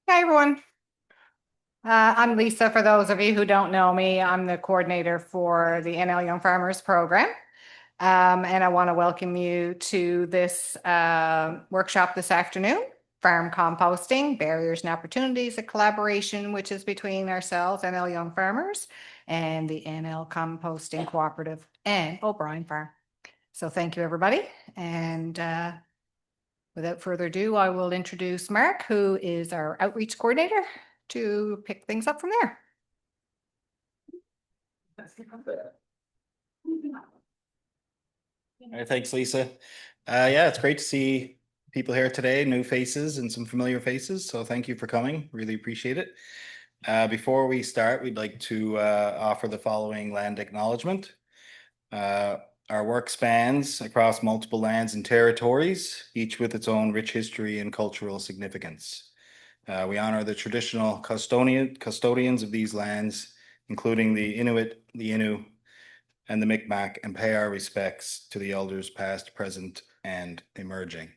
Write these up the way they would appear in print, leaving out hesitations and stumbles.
Hi, everyone. I'm Lisa. For those of you who don't know me, I'm the coordinator for the NL Young Farmers program. And I want to welcome you to this workshop this afternoon, Farm Composting, Barriers and Opportunities, a collaboration which is between ourselves, NL Young Farmers, and the NL Composting Co-operative and O'Brien Farm. So thank you, everybody. And without further ado, I will introduce Mark, who is our outreach coordinator, to pick things up from there. All right, thanks, Lisa. Yeah, it's great to see people here today, new faces and some familiar faces. So thank you for coming. Really appreciate it. Before we start, we'd like to offer the following land acknowledgement. Our work spans across multiple lands and territories, each with its own rich history and cultural significance. We honor the traditional custodians of these lands, including the Inuit, the Innu, and the Mi'kmaq, and pay our respects to the elders past, present, and emerging.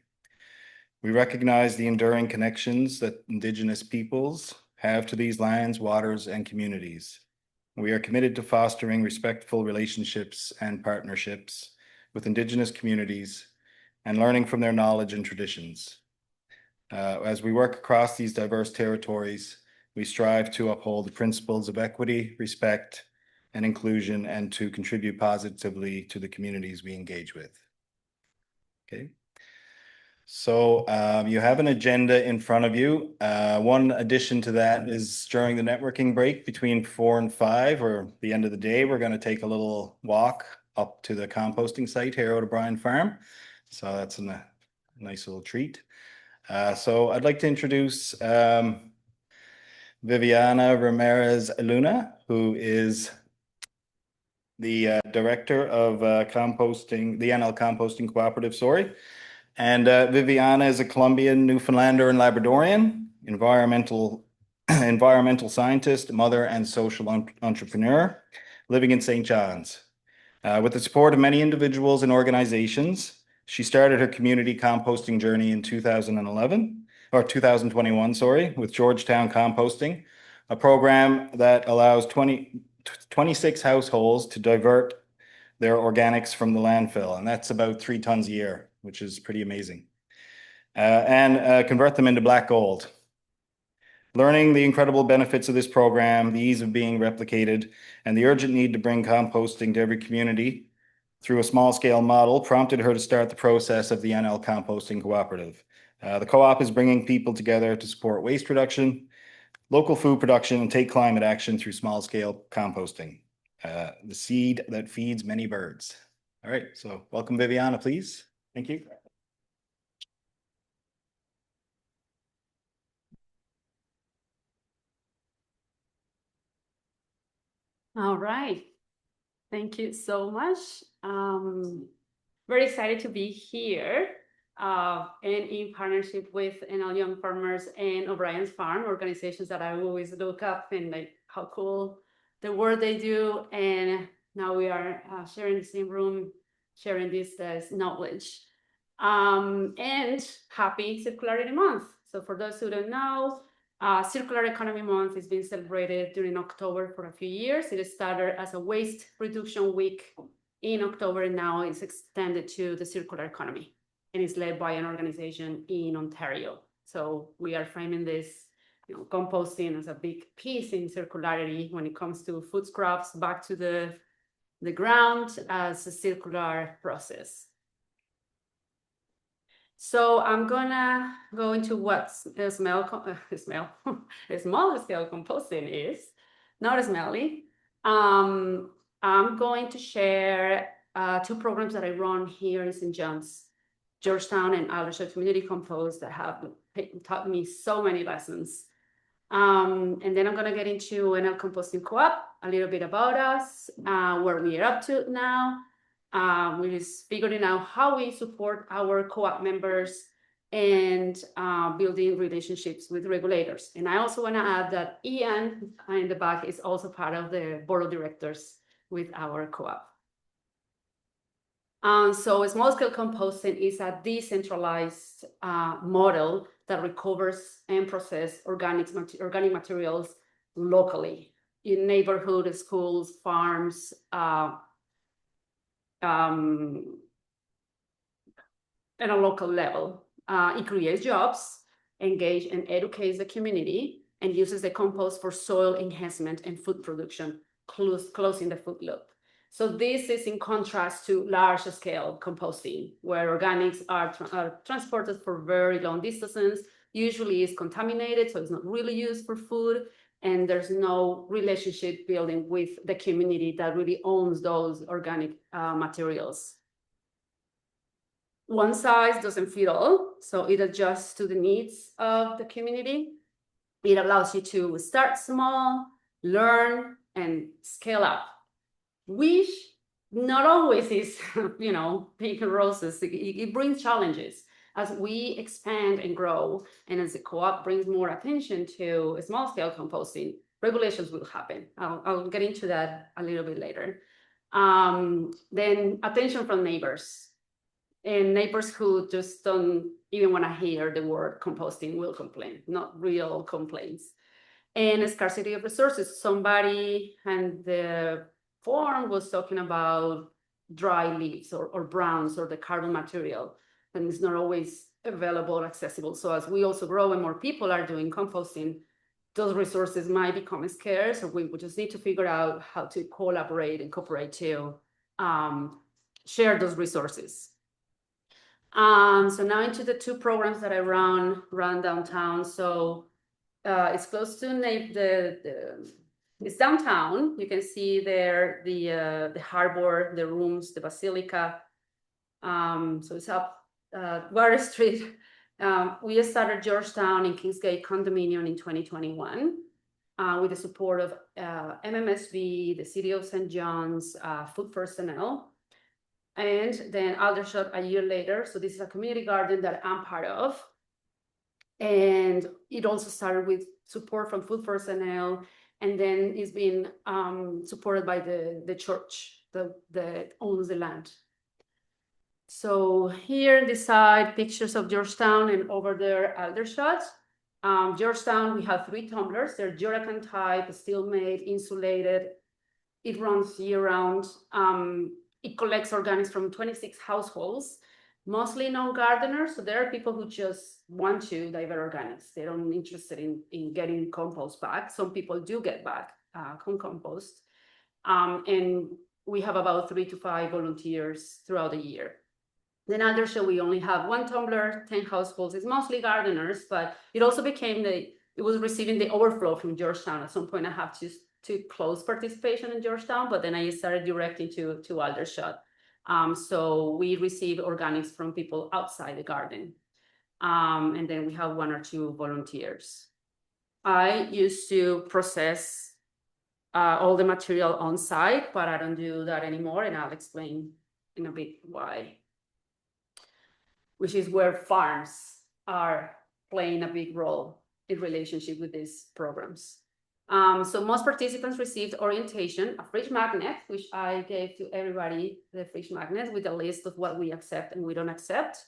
We recognize the enduring connections that Indigenous peoples have to these lands, waters, and communities. We are committed to fostering respectful relationships and partnerships with Indigenous communities and learning from their knowledge and traditions. As we work across these diverse territories, we strive to uphold the principles of equity, respect, and inclusion, and to contribute positively to the communities we engage with. Okay. So you have an agenda in front of you. One addition to that is during the networking break between 4 and 5, or the end of the day, we're going to take a little walk up to the composting site here at O'Brien Farm. So that's a nice little treat. So I'd like to introduce Viviana Ramírez-Luna, who is the director of composting, the NL Composting Co-operative, sorry. And Viviana is a Colombian Newfoundlander and Labradorian, environmental scientist, mother, and social entrepreneur living in St. John's. With the support of many individuals and organizations, she started her community composting journey in 2021, sorry, with Georgetown Composting, a program that allows 26 households to divert their organics from the landfill, and that's about 3 tons a year, which is pretty amazing, and convert them into black gold. Learning the incredible benefits of this program, the ease of being replicated, and the urgent need to bring composting to every community through a small-scale model prompted her to start the process of the NL Composting Co-operative. The co-op is bringing people together to support waste reduction, local food production, and take climate action through small-scale composting, the seed that feeds many birds. All right, so welcome, Viviana, please. Thank you. All right. Thank you so much. Very excited to be here and in partnership with NL Young Farmers and O'Brien's Farm, organizations that I always look up and like how cool the work they do. And now we are sharing the same room, sharing this knowledge. And happy Circularity Month. So for those who don't know, Circular Economy Month is being celebrated during October for a few years. It started as a waste reduction week in October, and now it's extended to the circular economy, and it's led by an organization in Ontario. So we are framing this, composting as a big piece in circularity when it comes to food scraps back to the ground as a circular process. So I'm gonna go into what small scale composting is, not smelly. I'm going to share 2 programs that I run here in St. John's, Georgetown and Aldershot Community Compost, that have taught me so many lessons. And then I'm gonna get into NL Composting Co-op, a little bit about us, where we are up to now. We're just figuring out how we support our co-op members and building relationships with regulators. And I also want to add that Ian in the back is also part of the board of directors with our co-op. So small-scale composting is a decentralized model that recovers and processes organic materials locally in neighborhood, schools, farms, at a local level. It creates jobs, engages and educates the community, and uses the compost for soil enhancement and food production, closing the food loop. So this is in contrast to large-scale composting, where organics are transported for very long distances, usually is contaminated, so it's not really used for food, and there's no relationship building with the community that really owns those organic materials. One size doesn't fit all, so it adjusts to the needs of the community. It allows you to start small, learn, and scale up, which not always is, pink and roses. It brings challenges. As we expand and grow, and as the co-op brings more attention to small-scale composting, regulations will happen. I'll get into that a little bit later. Then attention from neighbors. And neighbors who just don't even want to hear the word composting will complain, not real complaints. And a scarcity of resources. Somebody and the forum was talking about dry leaves or browns or the carbon material, and it's not always available or accessible. So as we also grow and more people are doing composting, those resources might become scarce, or we just need to figure out how to collaborate and cooperate to share those resources. So now into the two programs that I run downtown. So it's close to it's downtown. You can see there the harbor, the rooms, the basilica. So it's up Water Street. We started Georgetown in Kingsgate Condominium in 2021 with the support of MMSB, the City of St. John's, Food Personnel, and then Aldershot a year later. So this is a community garden that I'm part of. And it also started with support from Food Personnel, and then it's been supported by the church that owns the land. So here on this side, pictures of Georgetown, and over there, Aldershot. Georgetown, we have 3 tumblers. They're Juracan type, steel made, insulated. It runs year round. It collects organics from 26 households, mostly non-gardeners. So there are people who just want to divert organics. They don't interested in getting compost back. Some people do get back compost. And we have about 3 to 5 volunteers throughout the year. Then Aldershot, we only have 1 tumbler, 10 households. It's mostly gardeners, but it also became it was receiving the overflow from Georgetown. At some point, I have to close participation in Georgetown, but then I started directing to Aldershot. So we receive organics from people outside the garden. And then we have 1 or 2 volunteers. I used to process all the material on site, but I don't do that anymore, and I'll explain in a bit why. Which is where farms are playing a big role in relationship with these programs. So most participants received orientation, a fridge magnet, which I gave to everybody, the fridge magnet with a list of what we accept and we don't accept.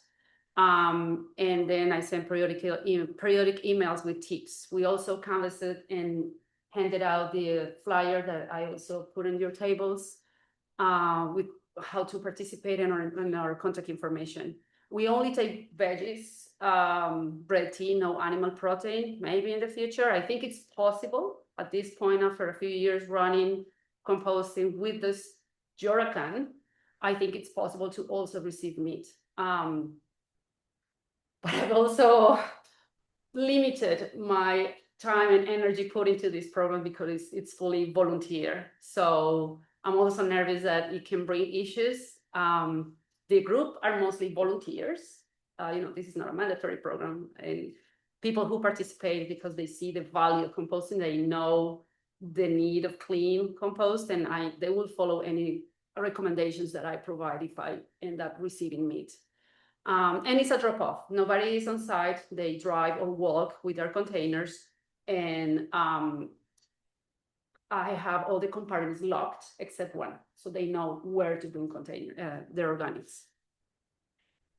And then I sent periodic emails with tips. We also canvassed and handed out the flyer that I also put in your tables with how to participate in our contact information. We only take veggies, bread, tea, no animal protein, maybe in the future. I think it's possible at this point, after a few years running composting with this Juracan, I think it's possible to also receive meat. But I've also limited my time and energy put into this program because it's fully volunteer. So I'm also nervous that it can bring issues. The group are mostly volunteers. This is not a mandatory program, and people who participate because they see the value of composting, they know the need of clean compost, and they will follow any recommendations that I provide if I end up receiving meat. And it's a drop-off. Nobody is on site. They drive or walk with their containers. And I have all the compartments locked except one, so they know where to bring their organics.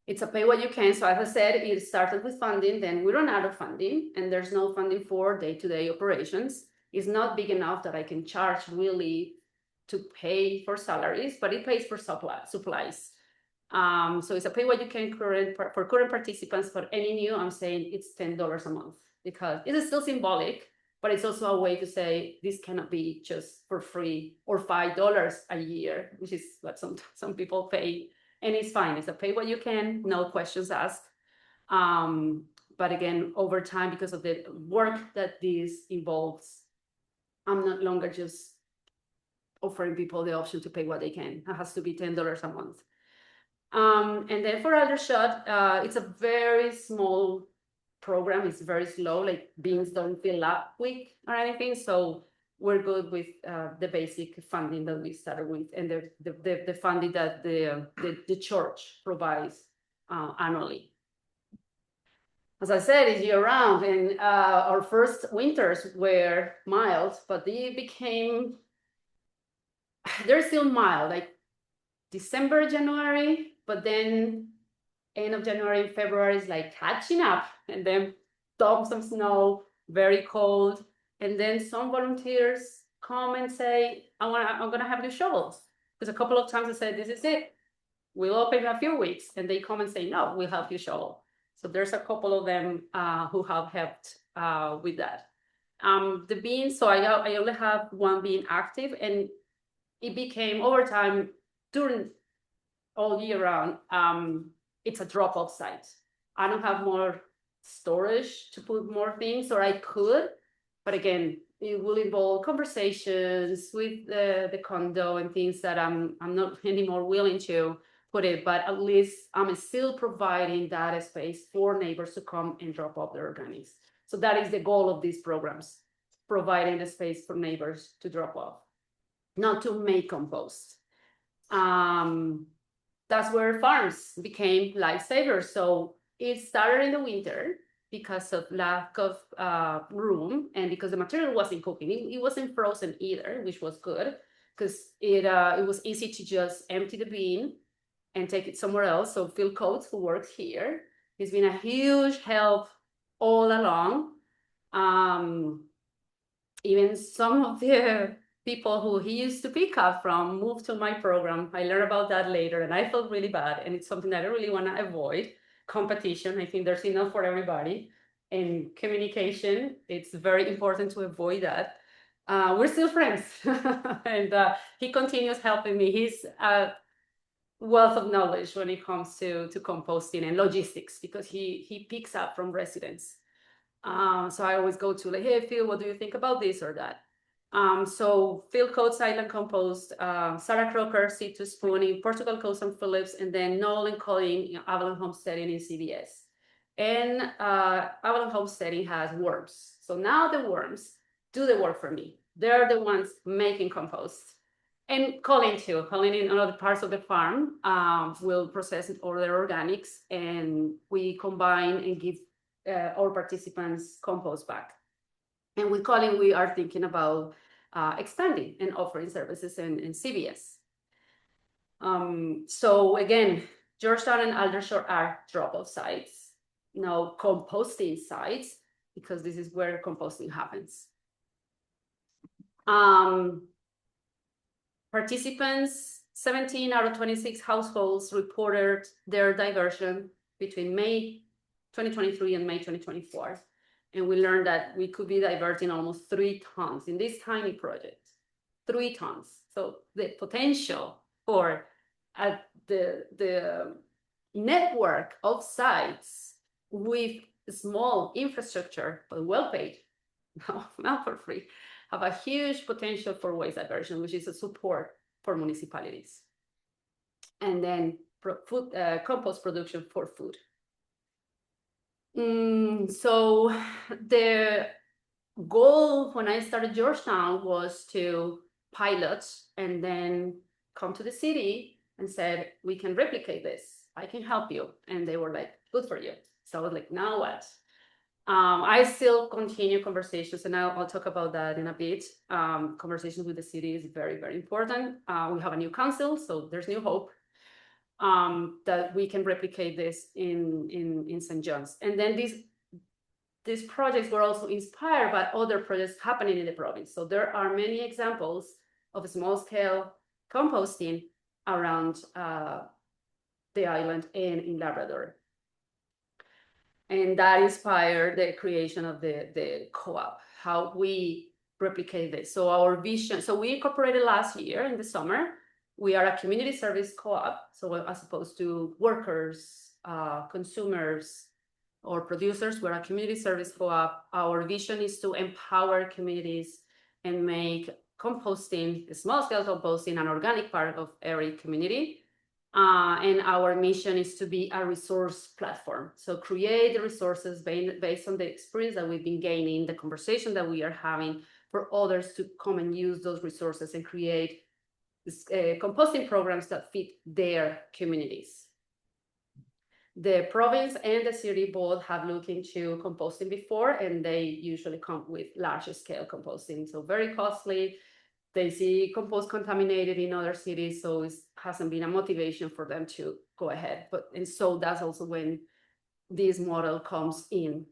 It's a pay what you can. So as I said, it started with funding, then we run out of funding, and there's no funding for day-to-day operations. It's not big enough that I can charge really to pay for salaries, but it pays for supplies. So it's a pay what you can for current participants. For any new, I'm saying it's $10 a month, because it is still symbolic, but it's also a way to say this cannot be just for free, or $5 a year, which is what some people pay. And it's fine. It's a pay what you can, no questions asked. But again, over time, because of the work that this involves, I'm no longer just offering people the option to pay what they can. It has to be $10 a month. And then for Aldershot, it's a very small program. It's very slow, like beans don't fill up quick or anything. So we're good with the basic funding that we started with, and the funding that the church provides annually. As I said, it's year round, and our first winters were mild, but they became, they're still mild, like December, January, but then end of January and February is like catching up, and then dumps of snow, very cold. And then some volunteers come and say, I'm gonna have new shovels. Because a couple of times I said, this is it. We'll open in a few weeks. And they come and say, no, we'll help you shovel. So there's a couple of them who have helped with that. The beans, so I only have one being active, and it became over time during all year round, it's a drop-off site. I don't have more storage to put more things, or I could, but again, it will involve conversations with the condo and things that I'm not anymore willing to put it, but at least I'm still providing that space for neighbors to come and drop off their organics. So that is the goal of these programs, providing the space for neighbors to drop off, not to make compost. That's where farms became lifesavers. So it started in the winter because of lack of room, and because the material wasn't cooking. It wasn't frozen either, which was good, because it was easy to just empty the bean and take it somewhere else. So Phil Coates, who works here, he's been a huge help all along. Even some of the people who he used to pick up from moved to my program. I learned about that later, and I felt really bad. And it's something that I really want to avoid. Competition, I think there's enough for everybody. And communication, it's very important to avoid that. We're still friends. And he continues helping me. He's a wealth of knowledge when it comes to composting and logistics, because he picks up from residents. So I always go to like, hey, Phil, what do you think about this or that? So Phil Coates Island Compost, Sarah Crocker, C2 Spooning, Portugal Coast and Phillips, and then Noel and Colleen, Avalon Homesteading in CBS. And Avalon Homesteading has worms. So now the worms do the work for me. They're the ones making compost. And Colleen too. Colleen in other parts of the farm will process all their organics, and we combine and give our participants compost back. And with Colin, we are thinking about expanding and offering services in CBS. So again, Georgetown and Aldershot are drop-off sites, no composting sites, because this is where composting happens. Participants, 17 out of 26 households reported their diversion between May 2023 and May 2024. And we learned that we could be diverting almost 3 tons in this tiny project, 3 tons. So the potential for the network of sites with small infrastructure, but well paid, not for free, have a huge potential for waste diversion, which is a support for municipalities. And then compost production for food. So the goal when I started Georgetown was to pilot and then come to the city and said, we can replicate this. I can help you. And they were like, good for you. So I was like, now what? I still continue conversations, and I'll talk about that in a bit. Conversations with the city is very, very important. We have a new council, so there's new hope that we can replicate this in St. John's. And then these projects were also inspired by other projects happening in the province. So there are many examples of small-scale composting around the island and in Labrador. And that inspired the creation of the co-op, how we replicate this. So our vision, so we incorporated last year in the summer. We are a community service co-op. So as opposed to workers, consumers, or producers, we're a community service co-op. Our vision is to empower communities and make composting, small-scale composting, an organic part of every community. And our mission is to be a resource platform. So create the resources based on the experience that we've been gaining, the conversation that we are having, for others to come and use those resources and create composting programs that fit their communities. The province and the city both have looked into composting before, and they usually come with larger scale composting. So very costly. They see compost contaminated in other cities, so it hasn't been a motivation for them to go ahead. And so that's also when this model comes in,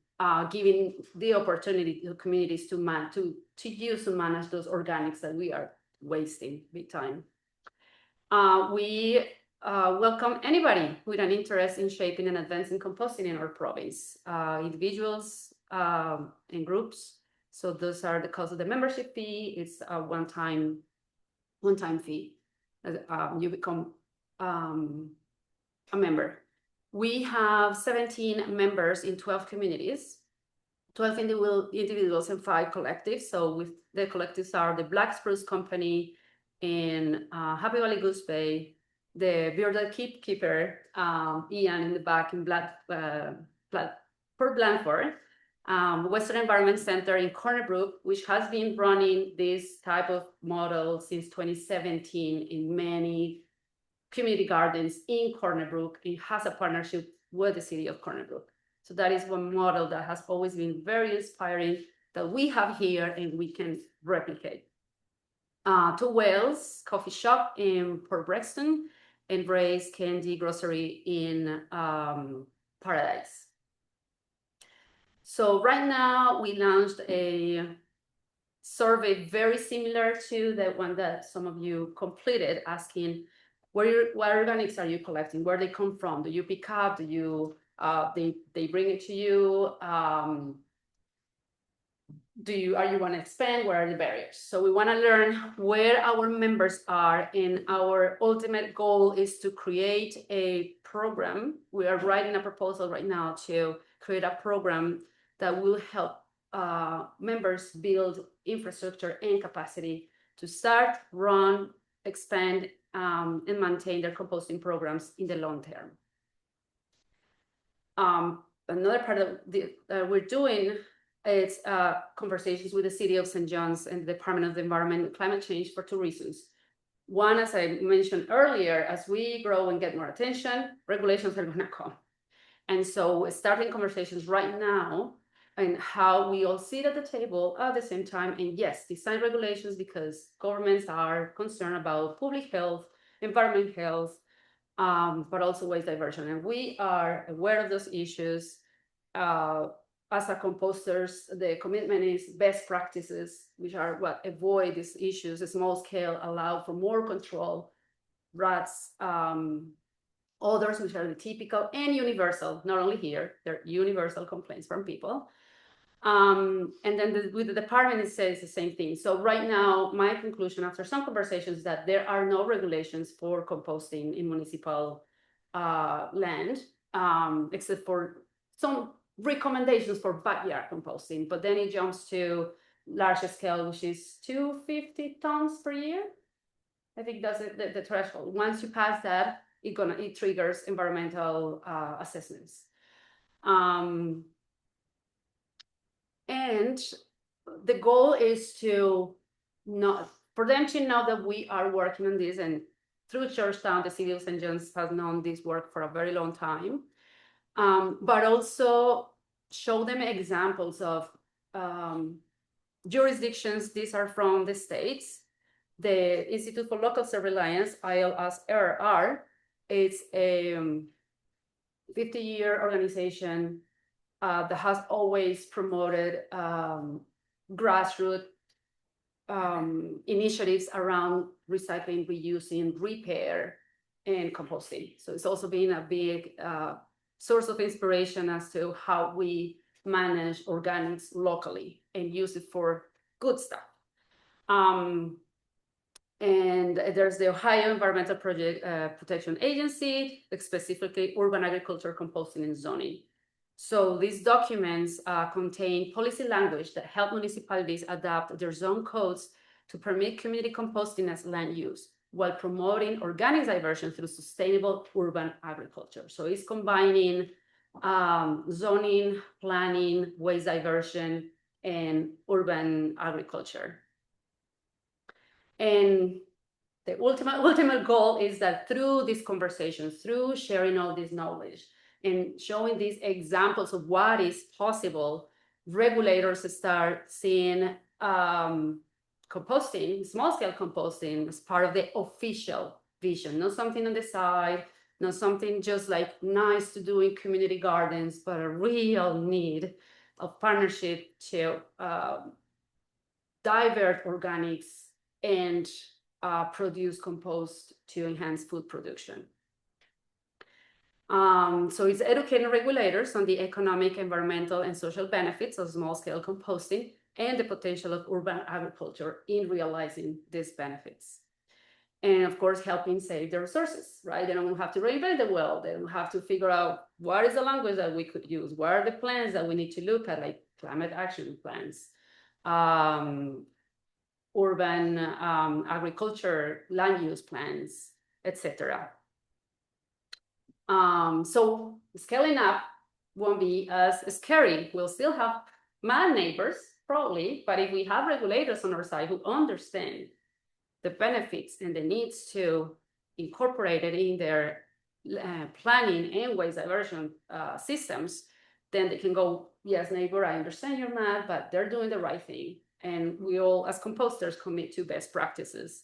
giving the opportunity to communities to use and manage those organics that we are wasting big time. We welcome anybody with an interest in shaping and advancing composting in our province, individuals and groups. So those are the cost of the membership fee. It's a one-time fee. You become a member. We have 17 members in 12 communities, 12 individuals and 5 collectives. So with the collectives are the Black Spruce Company in Happy Valley Goose Bay, the Bearded Keeper, Ian in the back in Port Blandford, Western Environment Center in Corner Brook, which has been running this type of model since 2017 in many community gardens in Corner Brook. It has a partnership with the city of Corner Brook. So that is one model that has always been very inspiring that we have here and we can replicate. Two Whales Coffee Shop in Port Brexton and Ray's Candy Grocery in Paradise. So right now we launched a survey very similar to the one that some of you completed, asking what organics are you collecting, where they come from, do you pick up, do you they bring it to you, are you want to expand, where are the barriers? So we want to learn where our members are, and our ultimate goal is to create a program. We are writing a proposal right now to create a program that will help members build infrastructure and capacity to start, run, expand, and maintain their composting programs in the long term. Another part that we're doing is conversations with the City of St. John's and the Department of the Environment and Climate Change for 2 reasons. One, as I mentioned earlier, as we grow and get more attention, regulations are going to come. And so we're starting conversations right now and how we all sit at the table at the same time, and yes, design regulations because governments are concerned about public health, environment health, but also waste diversion. And we are aware of those issues. As a composters, the commitment is best practices, which are what avoid these issues. A small scale allow for more control, rats, others which are the typical and universal, not only here, they're universal complaints from people. And then with the department, it says the same thing. So right now, my conclusion after some conversations is that there are no regulations for composting in municipal land, except for some recommendations for backyard composting, but then it jumps to larger scale, which is 250 tons per year. I think that's the threshold. Once you pass that, it triggers environmental assessments. And the goal is for them to know that we are working on this, and through Georgetown, the city of St. John's has known this work for a very long time, but also show them examples of jurisdictions. These are from the States. The Institute for Local Self-Reliance, ILSRR, it's a 50-year organization that has always promoted grassroots initiatives around recycling, reusing, repair, and composting. So it's also been a big source of inspiration as to how we manage organics locally and use it for good stuff. And there's the Ohio Environmental Protection Agency, specifically urban agriculture, composting, and zoning. So these documents contain policy language that help municipalities adapt their zone codes to permit community composting as land use, while promoting organic diversion through sustainable urban agriculture. So it's combining zoning, planning, waste diversion, and urban agriculture. And the ultimate goal is that through these conversations, through sharing all this knowledge and showing these examples of what is possible, regulators start seeing composting, small-scale composting, as part of the official vision, not something on the side, not something just like nice to do in community gardens, but a real need of partnership to divert organics and produce compost to enhance food production. So it's educating regulators on the economic, environmental, and social benefits of small-scale composting and the potential of urban agriculture in realizing these benefits. And of course, helping save the resources, right? They don't have to reinvent the wheel. They don't have to figure out what is the language that we could use, what are the plans that we need to look at, like climate action plans, urban agriculture, land use plans, etc. So scaling up won't be as scary. We'll still have mad neighbors, probably, but if we have regulators on our side who understand the benefits and the needs to incorporate it in their planning and waste diversion systems, then they can go, yes, neighbor, I understand you're mad, but they're doing the right thing. And we all, as composters, commit to best practices.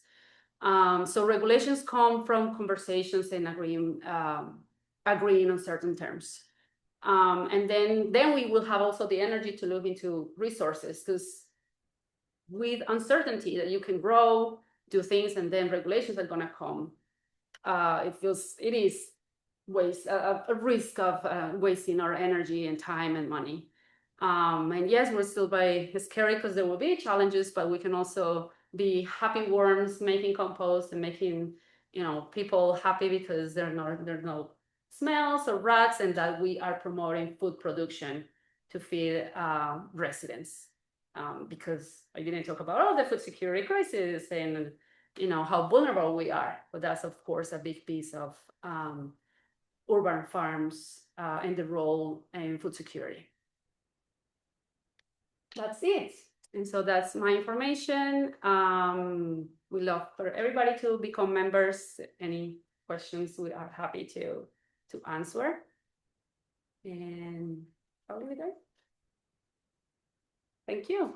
So regulations come from conversations and agreeing on certain terms. And then we will have also the energy to look into resources, because with uncertainty that you can grow, do things, and then regulations are gonna come, it is a risk of wasting our energy and time and money. And yes, we're still scary because there will be challenges, but we can also be happy worms making compost and making people happy because there's no smells or rats, and that we are promoting food production to feed residents. Because I didn't talk about all the food security crisis and how vulnerable we are, but that's of course a big piece of urban farms and the role in food security. That's it. And so that's my information. We love for everybody to become members. Any questions, we are happy to answer. And I'll leave it there. Thank you.